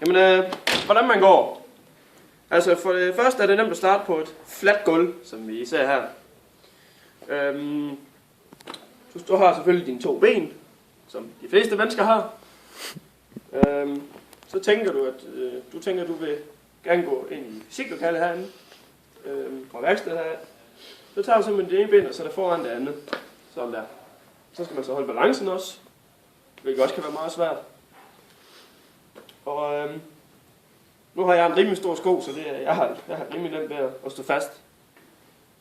Jamen, hvordan man går? Altså, for det første er det nemt at starte på et fladt gulv, som vi ser her. Du har selvfølgelig dine 2 ben, som de fleste mennesker har. Så tænker du, at du vil gerne gå ind i fysiklokalet herinde, fra værkstedet her. Så tager du simpelthen det ene ben, og så er der foran det andet. Sådan der. Så skal man så holde balancen også, hvilket også kan være meget svært. Og nu har jeg en rimelig stor sko, så jeg har rimelig nemt ved at stå fast.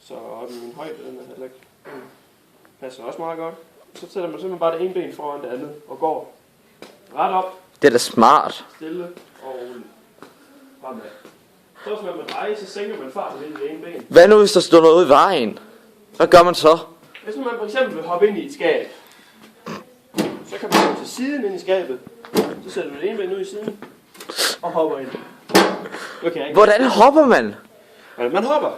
Så min højde, den er heller ikke, passer også meget godt. Så sætter man simpelthen bare det ene ben foran det andet og går ret op. Det er da smart. Stille og roligt. Fremad. Så hvis man drejer, så sænker man farten lidt i det ene ben. Hvad nu hvis der står noget i vejen? Hvad gør man så? Hvis man for eksempel vil hoppe ind i et skab, så kan man gå til siden ind i skabet. Så sætter du det ene ben ud i siden og hopper ind. Okay, Hvordan hopper man? ja, man hopper.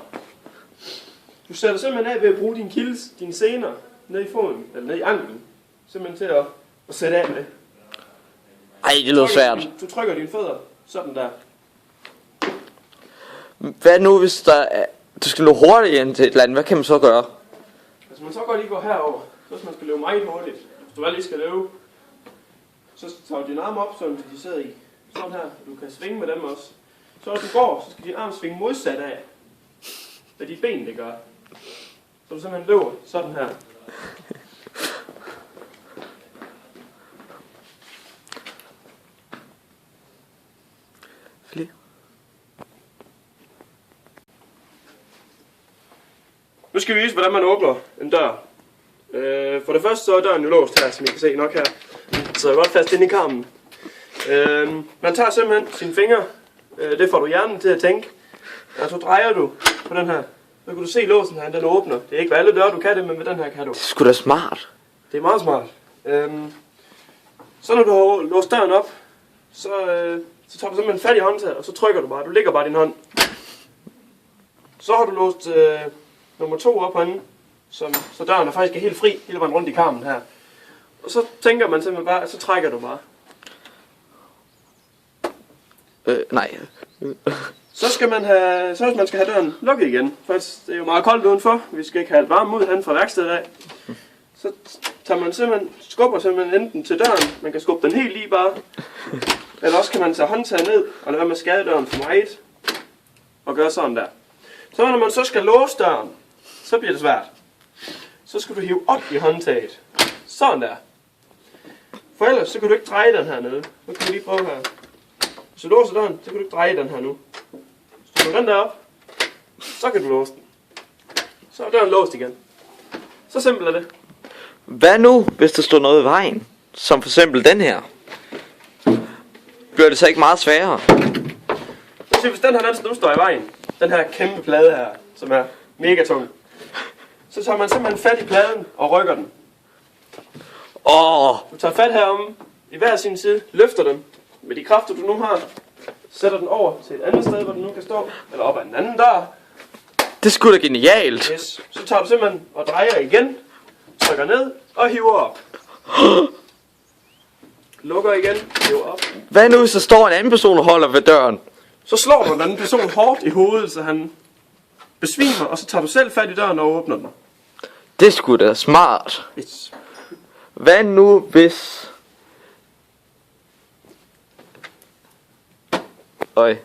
Du sætter simpelthen af ved at bruge dine sener ned i foden, eller ned i anklen. Simpelthen til at sætte af med. Ej, det lyder svært. Du trykker dine fødder sådan der. Hvad nu hvis du skal løbe hurtigt ind til et eller andet? Hvad kan man så gøre? Altså man så godt lige gå herover, så hvis man skal løbe meget hurtigt. Hvis du bare lige skal løbe, så tager du dine arme op, sådan de sidder i. Sådan her. Du kan svinge med dem også. Så når du går, så skal dine arme svinge modsat af, hvad dit ben det gør. Så du simpelthen løber sådan her. Nu skal vi vise, hvordan man åbner en dør. For det første så er døren jo låst her, som I kan se nok her. Så er godt fast inde i karmen. Man tager simpelthen sine fingre. Det får du hjernen til at tænke. Og så drejer du på den her. Så kan du se låsen her, den åbner. Det er ikke ved alle døre, du kan det, men med den her kan du. Det er sgu da smart. Det er meget smart. Så når du har låst døren op, så tager du simpelthen fat i håndtaget, og så trykker du bare. Du lægger bare din hånd. Så har du låst nummer 2 op herinde, så døren er faktisk helt fri hele vejen rundt i karmen her. Og så tænker man simpelthen bare, at så trækker du bare. Nej. Så hvis man skal have døren lukket igen, for det er jo meget koldt udenfor, vi skal ikke have alt varme ud hen fra værkstedet af. Så tager man skubber simpelthen enten til døren, man kan skubbe den helt lige bare, eller også kan man tage håndtaget ned og lade være med at skade døren for meget, og gøre sådan der. Så når man så skal låse døren, så bliver det svært. Så skal du hive op i håndtaget. Sådan der. For ellers så kan du ikke dreje den her nede. Nu kan vi lige prøve her. Hvis du låser døren, så kan du ikke dreje den her nu. Så du den der op, så kan du låse den. Så er døren låst igen. Så simpelt er det. Hvad nu hvis der står noget i vejen? Som for eksempel den her. Bliver det så ikke meget sværere? Hvis den her nu står i vejen, den her kæmpe plade her, som er mega tung, så tager man simpelthen fat i pladen og rykker den. Du tager fat herom i hver sin side, løfter den med de kræfter du nu har, sætter den over til et andet sted, hvor den nu kan stå, eller op ad en anden dør. Det er sgu da genialt. Yes. Så tager du simpelthen og drejer igen, trykker ned og hiver op. Lukker igen, hiver op. Hvad nu hvis der står en anden person og holder ved døren? Så slår du den anden person hårdt i hovedet, så han besvimer, og så tager du selv fat i døren og åbner den. Det er sgu da smart. Yes. Hvad nu hvis... Øj.